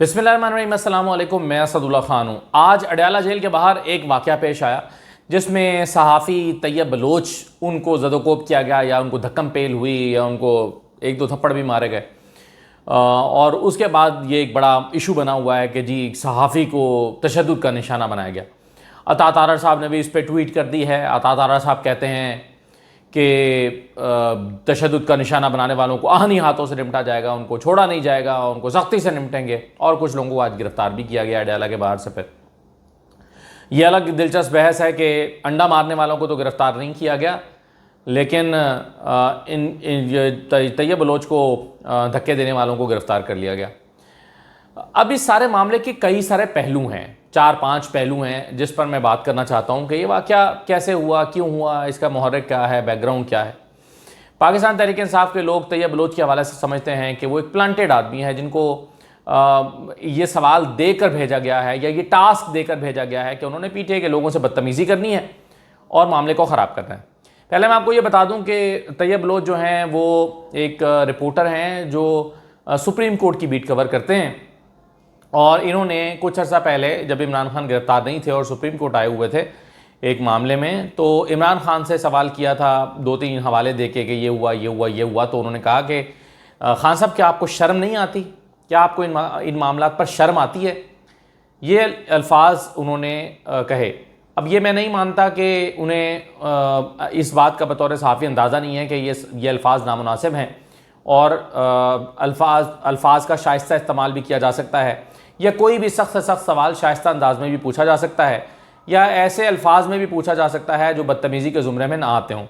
बिस्मिल्लाहिर्रहमानिर्रहीम, अस्सलाम वालेकुम। मैं असदुल्ला ख़ान हूँ। आज अडयाला जेल के बाहर एक वाक़या पेश आया जिसमें सहाफ़ी तैयब बलोच उनको ज़दोकोब किया गया या उनको धक्कम पेल हुई या उनको एक दो थप्पड़ भी मारे गए। और उसके बाद ये एक बड़ा इशू बना हुआ है कि जी सहाफ़ी को तशद्दुद का निशाना बनाया गया। अता तारर साहब ने भी इस पर ट्वीट कर दी है। अता तारर साहब कहते हैं कि तशद्दुद का निशाना बनाने वालों को आहनी हाथों से निपटा जाएगा, उनको छोड़ा नहीं जाएगा, उनको सख्ती से निपटेंगे। और कुछ लोगों को आज गिरफ्तार भी किया गया अडयाला के बाहर से। फिर यह अलग दिलचस्प बहस है कि अंडा मारने वालों को तो गिरफ्तार नहीं किया गया, लेकिन तैयब बलोच को धक्के देने वालों को गिरफ्तार कर लिया गया। अब इस सारे मामले के कई सारे पहलू हैं, 4-5 पहलू हैं जिस पर मैं बात करना चाहता हूं कि ये वाक़या कैसे हुआ, क्यों हुआ, इसका मुहर्रिक क्या है, बैकग्राउंड क्या है। पाकिस्तान तहरीक इंसाफ के लोग तैयब बलोच के हवाले से समझते हैं कि वो एक प्लांटेड आदमी है जिनको ये सवाल देकर भेजा गया है या ये टास्क देकर भेजा गया है कि उन्होंने पीटीआई के लोगों से बदतमीज़ी करनी है और मामले को ख़राब करना है। पहले मैं आपको ये बता दूं कि तैयब बलोच जो हैं वो एक रिपोर्टर हैं जो सुप्रीम कोर्ट की बीट कवर करते हैं। और इन्होंने कुछ अर्सा पहले जब इमरान खान गिरफ्तार नहीं थे और सुप्रीम कोर्ट आए हुए थे एक मामले में, तो इमरान खान से सवाल किया था 2-3 हवाले देके कि ये हुआ, ये हुआ, ये हुआ। तो उन्होंने कहा कि खान साहब क्या आपको शर्म नहीं आती, क्या आपको इन मामलात पर शर्म आती है। ये अल्फाज उन्होंने कहे। अब ये मैं नहीं मानता कि उन्हें इस बात का बतौर सहाफ़ी अंदाज़ा नहीं है कि ये अल्फाज नामुनासिब हैं और अल्फाज का शाइस्ता इस्तेमाल भी किया जा सकता है या कोई भी सख्त से सख्त सवाल शाइस्ता अंदाज में भी पूछा जा सकता है या ऐसे अल्फाज में भी पूछा जा सकता है जो बदतमीज़ी के ज़ुमरे में ना आते हों।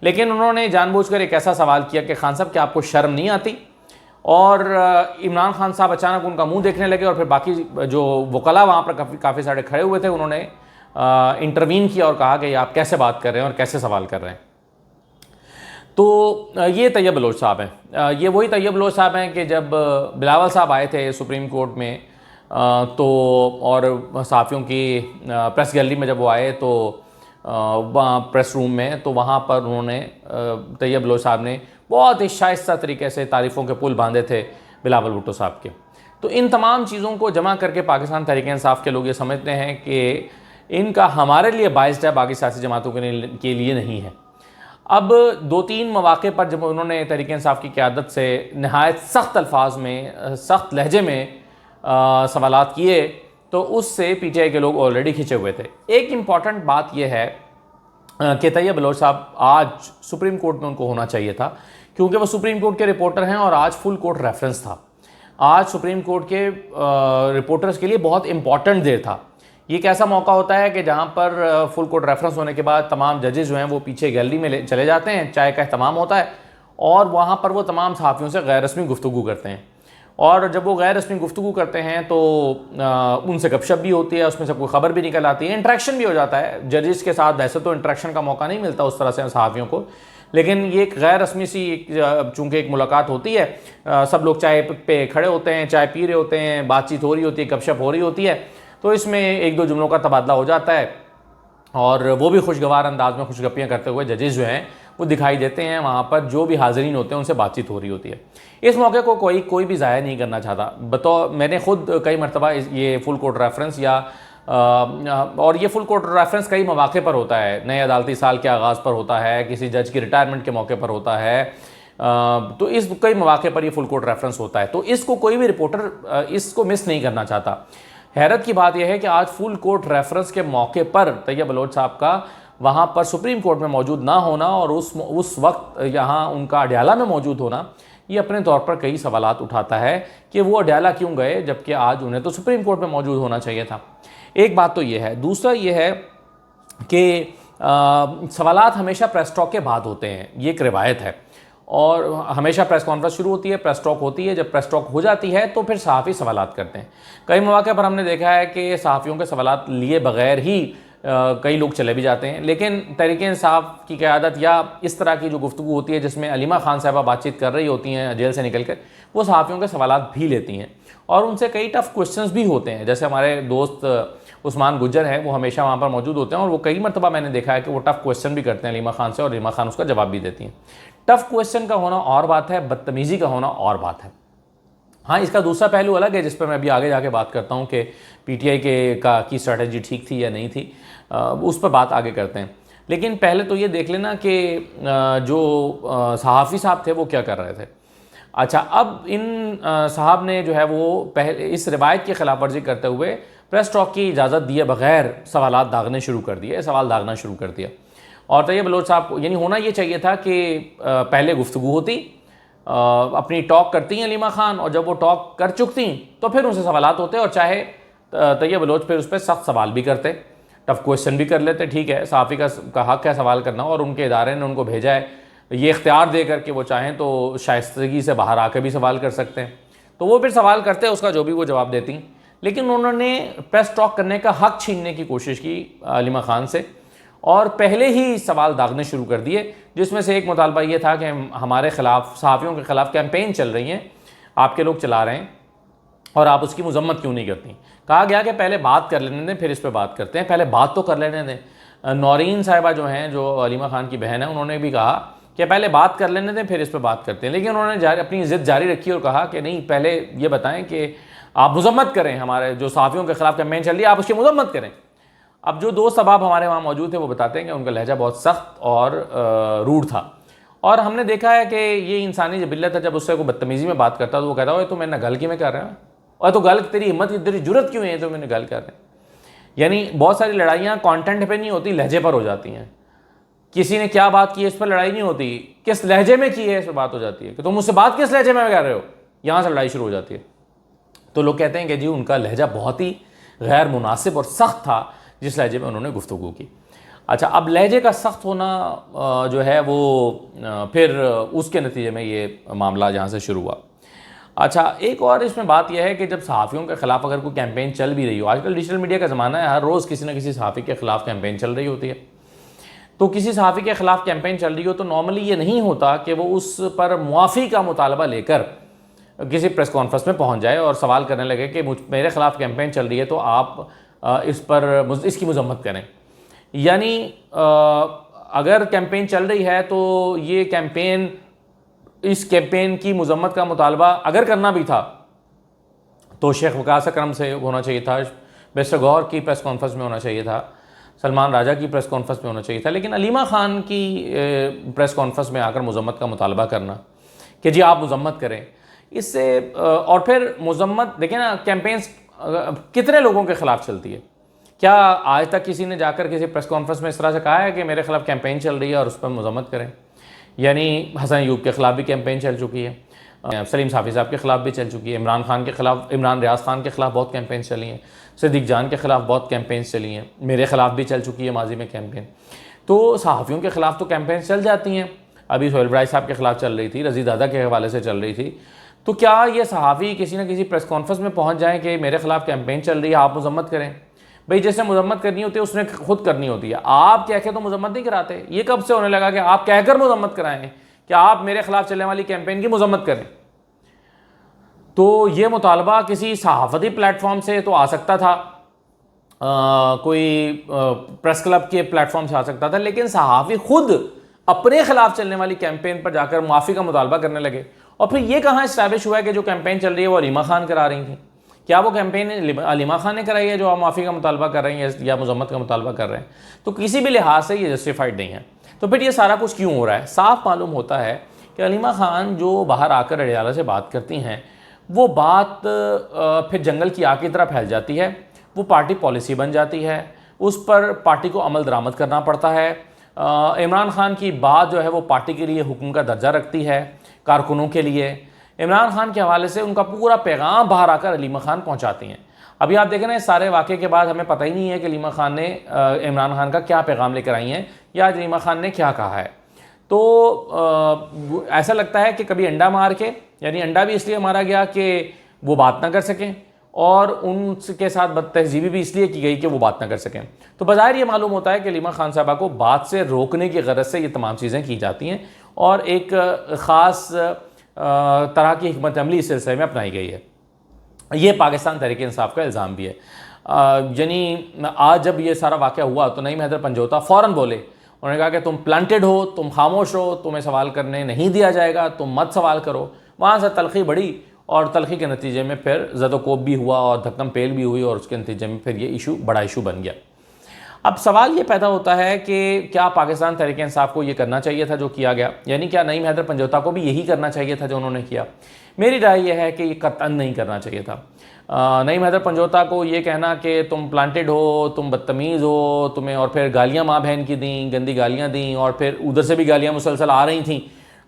लेकिन उन्होंने जानबूझकर एक ऐसा सवाल किया कि खान साहब क्या आपको शर्म नहीं आती। और इमरान खान साहब अचानक उनका मुंह देखने लगे और फिर बाकी जो वकला वहाँ पर काफ़ी सारे खड़े हुए थे उन्होंने इंटरवीन किया और कहा कि आप कैसे बात कर रहे हैं और कैसे सवाल कर रहे हैं। तो ये तैयब बलोच साहब हैं। ये वही तैयब बलोच साहब हैं कि जब बिलावल साहब आए थे सुप्रीम कोर्ट में तो और सहाफ़ियों की प्रेस गैलरी में जब वो आए तो वहाँ प्रेस रूम में, तो वहाँ पर उन्होंने तैयब बलोच साहब ने बहुत ही शाइस्ता तरीके से तारीफ़ों के पुल बांधे थे बिलावल भुट्टो साहब के। तो इन तमाम चीज़ों को जमा करके पाकिस्तान तहरीक इंसाफ के लोग ये समझते हैं कि इनका हमारे लिए बाइस्ड है, बाकी सियासी जमातों के लिए नहीं है। अब 2-3 मौक़े पर जब उन्होंने तहरीक इंसाफ की क़यादत से नहायत सख्त अल्फाज में, सख्त लहजे में सवालात किए तो उससे पीटीआई के लोग ऑलरेडी खिंचे हुए थे। एक इम्पॉर्टेंट बात यह है कि तैयब बलोच साहब आज सुप्रीम कोर्ट में उनको होना चाहिए था क्योंकि वो सुप्रीम कोर्ट के रिपोर्टर हैं और आज फुल कोर्ट रेफरेंस था। आज सुप्रीम कोर्ट के रिपोर्टर्स के लिए बहुत इंपॉर्टेंट डे था। ये एक ऐसा मौका होता है कि जहाँ पर फुल कोर्ट रेफरेंस होने के बाद तमाम जजेस जो हैं वो पीछे गैलरी में चले जाते हैं, चाय का अहतमाम होता है और वहाँ पर वो तमाम सहाफ़ियों से गैर रस्मी गुफ्तगू करते हैं। और जब वो गैर रस्मी गुफ्तगू करते हैं तो उनसे गपशप भी होती है, उसमें से कोई ख़बर भी निकल आती है, इंटरेक्शन भी हो जाता है जजेस के साथ। वैसे तो इंटरेक्शन का मौका नहीं मिलता उस तरह से सहाफ़ियों को, लेकिन ये एक गैर रस्मी सी चूँकि एक मुलाकात होती है, सब लोग चाय पे खड़े होते हैं, चाय पी रहे होते हैं, बातचीत हो रही होती है, गपशप हो रही होती है, तो इसमें 1-2 जुमलों का तबादला हो जाता है और वो भी खुशगवार अंदाज में खुशगपियाँ करते हुए जजेस जो हैं वो दिखाई देते हैं। वहाँ पर जो भी हाज़रीन होते हैं उनसे बातचीत हो रही होती है। इस मौके को कोई भी ज़ाया नहीं करना चाहता। मैंने ख़ुद कई मरतबा ये फुल कोर्ट रेफरेंस और ये फुल कोर्ट रेफरेंस कई मौके पर होता है। नए अदालती साल के आगाज़ पर होता है, किसी जज की रिटायरमेंट के मौके पर होता है, तो इस कई मौके पर ये फुल कोर्ट रेफरेंस होता है। तो इसको कोई भी रिपोर्टर इसको मिस नहीं करना चाहता। हैरत की बात यह है कि आज फुल कोर्ट रेफरेंस के मौके पर तैयब बलोच साहब का वहाँ पर सुप्रीम कोर्ट में मौजूद ना होना और उस वक्त यहाँ उनका अडयाला में मौजूद होना, ये अपने तौर पर कई सवालात उठाता है कि वो अडयाला क्यों गए जबकि आज उन्हें तो सुप्रीम कोर्ट में मौजूद होना चाहिए था। एक बात तो ये है। दूसरा ये है कि सवालात हमेशा प्रेस टॉक के बाद होते हैं, ये एक रिवायत है। और हमेशा प्रेस कॉन्फ्रेंस शुरू होती है, प्रेस टॉक होती है, जब प्रेस टॉक हो जाती है तो फिर सहाफ़ी सवालात करते हैं। कई मौके पर हमने देखा है कि सहाफ़ियों के सवालात लिए बगैर ही कई लोग चले भी जाते हैं। लेकिन तहरीक इंसाफ की क़यादत या इस तरह की जो गुफ्तगू होती है जिसमें अलीमा खान साहबा बातचीत कर रही होती हैं जेल से निकल कर, वो सहाफ़ियों के सवालात भी लेती हैं और उनसे कई टफ़ क्वेश्चंस भी होते हैं। जैसे हमारे दोस्त उस्मान गुज्जर हैं, वो हमेशा वहाँ पर मौजूद होते हैं और वो कई मरतबा मैंने देखा है कि वो टफ़ क्वेश्चन भी करते हैं अलीमा खान से और अलीमा खान उसका जवाब भी देती हैं। टफ़ क्वेश्चन का होना और बात है, बदतमीज़ी का होना और बात है। हाँ, इसका दूसरा पहलू अलग है जिस पर मैं अभी आगे जाके बात करता हूँ कि पीटीआई की स्ट्रैटेजी ठीक थी या नहीं थी, उस पर बात आगे करते हैं। लेकिन पहले तो ये देख लेना कि जो सहाफ़ी साहब थे वो क्या कर रहे थे। अच्छा, अब इन साहब ने जो है वो पहले इस रिवायत की खिलाफ वर्जी करते हुए प्रेस टॉक की इजाज़त दिए बगैर सवालात दागने शुरू कर दिए, सवाल दागना शुरू कर दिया। और तैयब बलोच साहब को यानी होना ये चाहिए था कि पहले गुफ्तगू होती, अपनी टॉक करती हैं अलीमा खान, और जब वो टॉक कर चुकती तो फिर उनसे सवालात होते, और चाहे तैयब बलोच फिर उस पर सख्त सवाल भी करते, टफ क्वेश्चन भी कर लेते। ठीक है, सहाफ़ी का हक़ है सवाल करना, और उनके इदारे ने उनको भेजा है ये इख्तियार दे करके वो चाहें तो शाइस्तगी से बाहर आकर भी सवाल कर सकते हैं, तो वो फिर सवाल करते हैं, उसका जो भी वो जवाब देती। लेकिन उन्होंने प्रेस टॉक करने का हक़ छीनने की कोशिश की अलीमा खान से, और पहले ही सवाल दागने शुरू कर दिए, जिसमें से एक मुतालबा ये था कि हमारे ख़िलाफ़, सहाफ़ियों के ख़िलाफ़ कैंपेन चल रही हैं, आपके लोग चला रहे हैं और आप उसकी मजम्मत क्यों नहीं करती। कहा गया कि पहले बात कर लेने दें फिर इस पर बात करते हैं, पहले बात तो कर लेने दें। नौरीन साहिबा जो हैं, जो अलीमा खान की बहन है, उन्होंने भी कहा कि पहले बात कर लेने दें फिर इस पर बात करते हैं, लेकिन उन्होंने अपनी ज़िद जारी रखी और कहा कि नहीं, पहले ये बताएं कि आप मजम्मत करें, हमारे जो सहाफ़ियों के ख़िलाफ़ कैंपेन चल रही है आप उसकी मजम्मत करें। अब जो दोस्त अहबाब हमारे वहाँ मौजूद थे वो बताते हैं कि उनका लहजा बहुत सख्त और रूड था, और हमने देखा है कि ये इंसानी जबिल्लत है, जब उससे कोई बदतमीज़ी में बात करता तो वो कहता हो तो मैंने गल में कर रहा है, और तो गल तेरी हिम्मत तेरी जुर्रत क्यों है तो मैंने गल कर रहे हैं। यानी बहुत सारी लड़ाइयाँ कॉन्टेंट पर नहीं होती, लहजे पर हो जाती हैं। किसी ने क्या बात की है इस पर लड़ाई नहीं होती, किस लहजे में की है इस पर बात हो जाती है कि तुम मुझसे बात किस लहजे में कर रहे हो, यहाँ से लड़ाई शुरू हो जाती है। तो लोग कहते हैं कि जी उनका लहजा बहुत ही गैर मुनासिब और सख्त था जिस लहजे में उन्होंने गुफ्तगू की। अच्छा, अब लहजे का सख्त होना जो है वो फिर उसके नतीजे में ये मामला जहाँ से शुरू हुआ। अच्छा, एक और इसमें बात यह है कि जब सहाफ़ियों के ख़िलाफ़ अगर कोई कैंपेन चल भी रही हो, आजकल डिजिटल मीडिया का ज़माना है, हर रोज़ किसी न किसी सहाफ़ी के ख़िलाफ़ कैंपेन चल रही होती है, तो किसी सहाफ़ी के ख़िलाफ़ कैंपेन चल रही हो तो नॉर्मली ये नहीं होता कि वो उस पर मुआफ़ी का मुतालबा लेकर किसी प्रेस कॉन्फ्रेंस में पहुंच जाए और सवाल करने लगे कि मेरे ख़िलाफ़ कैंपेन चल रही है तो आप इस पर इसकी मजम्मत करें। यानी अगर कैंपेन चल रही है तो ये कैंपेन, इस कैंपेन की मजम्मत का मुतालबा अगर करना भी था तो शेख वकास अकरम से होना चाहिए था, बैरिस्टर गौहर की प्रेस कॉन्फ्रेंस में होना चाहिए था, सलमान राजा की प्रेस कॉन्फ्रेंस में होना चाहिए था, लेकिन अलीमा खान की प्रेस कॉन्फ्रेंस में आकर मजम्मत का मुतालबा करना कि जी आप मजम्मत करें, इससे और फिर मजम्मत देखें ना, कैंपेन्स कितने लोगों के ख़िलाफ़ चलती है। क्या आज तक किसी ने जाकर किसी प्रेस कॉन्फ्रेंस में इस तरह से कहा है कि मेरे ख़िलाफ़ कैंपेन चल रही है और उस पर मजम्मत करें। यानी हसन अयूब के ख़िलाफ़ भी कैंपेन चल चुकी है, सलीम साफ़ी साहब के ख़िलाफ़ भी चल चुकी है, इमरान खान के ख़िलाफ़, इमरान रियाज खान के ख़िलाफ़ बहुत कैंपेन चली हैं, सिद्दीक़ जान के ख़िलाफ़ बहुत कैंपेन चली हैं, मेरे ख़िलाफ़ भी चल चुकी है माजी में कैंपेन। तो सहाफ़ियों के ख़िलाफ़ तो कैंपेन चल जाती हैं, अभी सोहेल बड़ाई साहब के ख़िलाफ़ चल रही थी, रज़ी दादा के हवाले से चल रही थी। तो क्या ये सहाफ़ी किसी न किसी प्रेस कॉन्फ्रेंस में पहुंच जाएं कि मेरे ख़िलाफ़ कैंपेन चल रही है आप मजम्मत करें? भाई जैसे मजम्मत करनी होती है उसने खुद करनी होती है, आप कह के तो मजम्मत नहीं कराते। ये कब से होने लगा कि आप कहकर मजम्मत कराएं कि आप मेरे ख़िलाफ़ चलने वाली कैंपेन की मजम्मत करें? तो ये मुतालबा किसी सहाफ़ती प्लेटफॉर्म से तो आ सकता था, कोई प्रेस क्लब के प्लेटफॉर्म से आ सकता था, लेकिन सहाफ़ी खुद अपने ख़िलाफ़ चलने वाली कैंपेन पर जाकर माफ़ी का मुतालबा करने लगे। और फिर ये कहाँ इस्टैब्लिश हुआ है कि जो कैंपेन चल रही है वो अलीमा खान करा रही थी? क्या वो कैंपेन अलीमा खान ने कराई है जो आप माफ़ी का मुतालबा कर रही हैं या मजम्मत का मुतालबा कर रहे हैं? तो किसी भी लिहाज से ये जस्टिफाइड नहीं है। तो फिर ये सारा कुछ क्यों हो रहा है? साफ मालूम होता है कि अलीमा खान जो बाहर आकर अडियाला से बात करती हैं वो बात फिर जंगल की आग की तरह फैल जाती है, वो पार्टी पॉलिसी बन जाती है, उस पर पार्टी को अमल दरामद करना पड़ता है। इमरान खान की बात जो है वो पार्टी के लिए हुक्म का दर्जा रखती है, कारकुनों के लिए। इमरान खान के हवाले से उनका पूरा पैगाम बाहर आकर अलीमा खान पहुंचाती हैं। अभी आप देखें ना, इस सारे वाक़े के बाद हमें पता ही नहीं है कि अलीमा खान ने इमरान खान का क्या पैगाम लेकर आई हैं या अलीमा खान ने क्या कहा है। तो ऐसा लगता है कि कभी अंडा मार के, यानी अंडा भी इसलिए मारा गया कि वो बात ना कर सकें, और उनके साथ बदतहजीबी भी इसलिए की गई कि वो बात ना कर सकें। तो बज़ाहिर ये मालूम होता है कि अलीमा खान साहबा को बात से रोकने की गरज से ये तमाम चीज़ें की जाती हैं और एक ख़ास तरह की हिकमत अमली इस सिलसिले में अपनाई गई है। ये पाकिस्तान तहरीक इंसाफ का इल्ज़ाम भी है। यानी आज जब ये सारा वाक़या हुआ तो नईम हैदर पंजोता फ़ौरन बोले, उन्होंने कहा कि तुम प्लांटेड हो, तुम खामोश हो, तुम्हें सवाल करने नहीं दिया जाएगा, तुम मत सवाल करो। वहाँ से तलखी बढ़ी और तलखी के नतीजे में फिर ज़दोकोब भी हुआ और धक्कम पेल भी हुई और उसके नतीजे में फिर ये बड़ा इशू बन गया। अब सवाल ये पैदा होता है कि क्या पाकिस्तान तहरीक इंसाफ को ये करना चाहिए था जो किया गया, यानी क्या नईम हैदर पंजोता को भी यही करना चाहिए था जो उन्होंने किया? मेरी राय यह है कि ये कतई नहीं करना चाहिए था। नईम हैदर पंजोता को ये कहना कि तुम प्लांटेड हो, तुम बदतमीज़ हो, तुम्हें, और फिर गालियाँ माँ बहन की दी, गंदी गालियाँ दी, और फिर उधर से भी गालियाँ मुसलसल आ रही थी,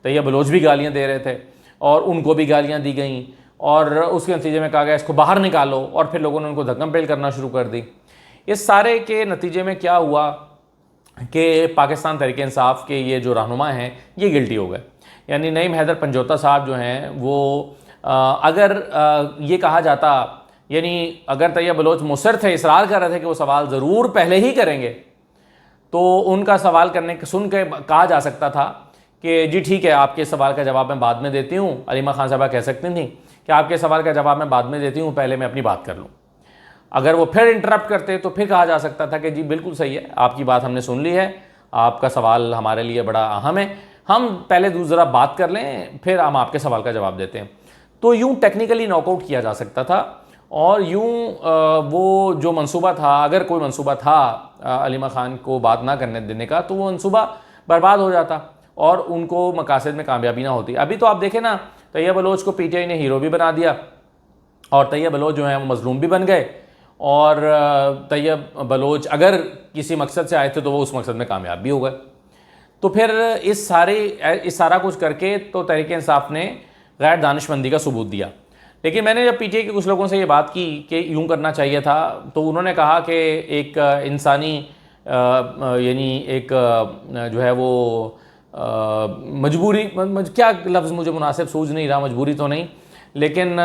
तैयब बलोच भी गालियाँ दे रहे थे और उनको भी गालियाँ दी गई, और उसके नतीजे में कहा गया इसको बाहर निकालो, और फिर लोगों ने उनको धक्कम पेल करना शुरू कर दी। इस सारे के नतीजे में क्या हुआ कि पाकिस्तान तहरीक इंसाफ के ये जो रहनुमा हैं ये गिल्टी हो गए। यानी नईम हैदर पंजोता साहब जो हैं वो अगर ये कहा जाता, यानी अगर तैयब बलोच मुसर थे, इसरार कर रहे थे कि वो सवाल ज़रूर पहले ही करेंगे, तो उनका सवाल करने सुन के कहा जा सकता था कि जी ठीक है, आपके सवाल का जवाब मैं बाद में देती हूँ। अलीमा खान साहबा कह सकती थी कि आपके सवाल का जवाब मैं बाद में देती हूँ, पहले मैं अपनी बात कर लूँ। अगर वो फिर इंटरप्ट करते तो फिर कहा जा सकता था कि जी बिल्कुल सही है, आपकी बात हमने सुन ली है, आपका सवाल हमारे लिए बड़ा अहम है, हम पहले दूसरा बात कर लें, फिर हम आपके सवाल का जवाब देते हैं। तो यूँ टेक्निकली नॉकआउट किया जा सकता था, और यूँ वो जो मंसूबा था, अगर कोई मंसूबा था अलीमा खान को बात ना करने देने का, तो वो मंसूबा बर्बाद हो जाता और उनको मकासद में कामयाबी ना होती। अभी तो आप देखें ना, तैयब बलोच को पीटीआई ने हीरो भी बना दिया, और तैयब बलोच जो है वो मजलूम भी बन गए, और तैयब बलोच अगर किसी मकसद से आए थे तो वो उस मकसद में कामयाब भी हो गए। तो फिर इस सारा कुछ करके तो तहरीक इंसाफ ने गैर दानिशमंदी का सबूत दिया। लेकिन मैंने जब पीटीआई के कुछ लोगों से ये बात की कि यूँ करना चाहिए था, तो उन्होंने कहा कि एक इंसानी यानी एक जो है वो मजबूरी, क्या लफ्ज़ मुझे मुनासिब सूझ नहीं रहा, मजबूरी तो नहीं, लेकिन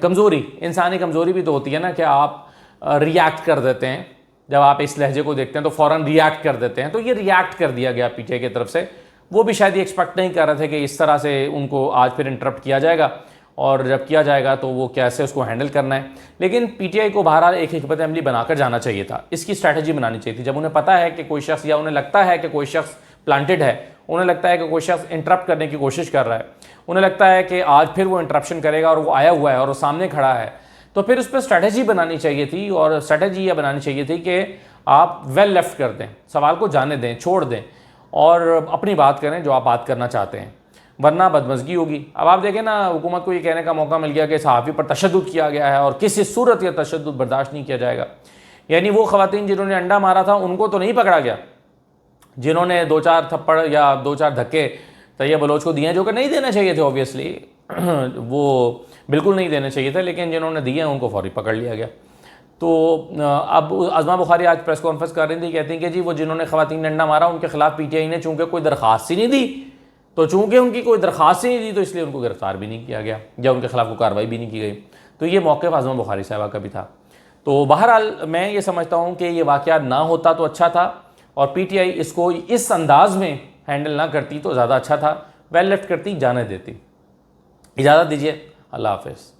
कमज़ोरी, इंसानी कमज़ोरी भी तो होती है ना कि आप रिएक्ट कर देते हैं, जब आप इस लहजे को देखते हैं तो फ़ौरन रिएक्ट कर देते हैं। तो ये रिएक्ट कर दिया गया पीटीआई की तरफ से। वो भी शायद ये एक्सपेक्ट नहीं कर रहे थे कि इस तरह से उनको आज फिर इंटरप्ट किया जाएगा, और जब किया जाएगा तो वो कैसे उसको हैंडल करना है। लेकिन पीटीआई को बहरहाल एक हिकमत अमली बनाकर जाना चाहिए था, इसकी स्ट्रैटेजी बनानी चाहिए थी। जब उन्हें पता है कि कोई शख्स, या उन्हें लगता है कि कोई शख्स प्लांटेड है, उन्हें लगता है कि कोई शख्स इंटरप्ट करने की कोशिश कर रहा है, उन्हें लगता है कि आज फिर वो इंटरप्शन करेगा और वो आया हुआ है और वो सामने खड़ा है, तो फिर उस पर स्ट्रैटेजी बनानी चाहिए थी। और स्ट्रैटेजी यह बनानी चाहिए थी कि आप वेल लेफ्ट कर दें, सवाल को जाने दें, छोड़ दें, और अपनी बात करें जो आप बात करना चाहते हैं, वरना बदमज़गी होगी। अब आप देखें ना, हुकूमत को ये कहने का मौका मिल गया कि सहाफ़ी पर तशद्दुद किया गया है और किसी सूरत या तशद्दुद बर्दाश्त नहीं किया जाएगा। यानी वो ख़वातीन जिन्होंने अंडा मारा था उनको तो नहीं पकड़ा गया, जिन्होंने 2-4 थप्पड़ या 2-4 धक्के तैयब बलोच को दिए हैं, जो कि नहीं देने चाहिए थे, ऑब्वियसली वो बिल्कुल नहीं देने चाहिए थे, लेकिन जिन्होंने दिए हैं उनको फौरी पकड़ लिया गया। तो अब अज़मा बुखारी आज प्रेस कॉन्फ्रेंस कर रही थी, कहती हैं कि जी वो जिन्होंने ख़वातीन ने अंडा मारा उनके खिलाफ पीटीआई ने चूँकि कोई दरख्वास्त ही नहीं दी, तो चूँकि उनकी कोई दरख्वास्त ही नहीं दी तो इसलिए उनको गिरफ्तार भी नहीं किया गया या उनके खिलाफ कोई कार्रवाई भी नहीं की गई। तो ये मौक़िफ़ अज़मा बुखारी साहबा का भी था। तो बहरहाल मैं ये समझता हूँ कि ये वाक़या ना होता तो अच्छा था, और पीटीआई इसको इस अंदाज़ में हैंडल ना करती तो ज़्यादा अच्छा था, वेल लेफ्ट करती, जाने देती। इजाज़त दीजिए, अल्लाह हाफ़िज़।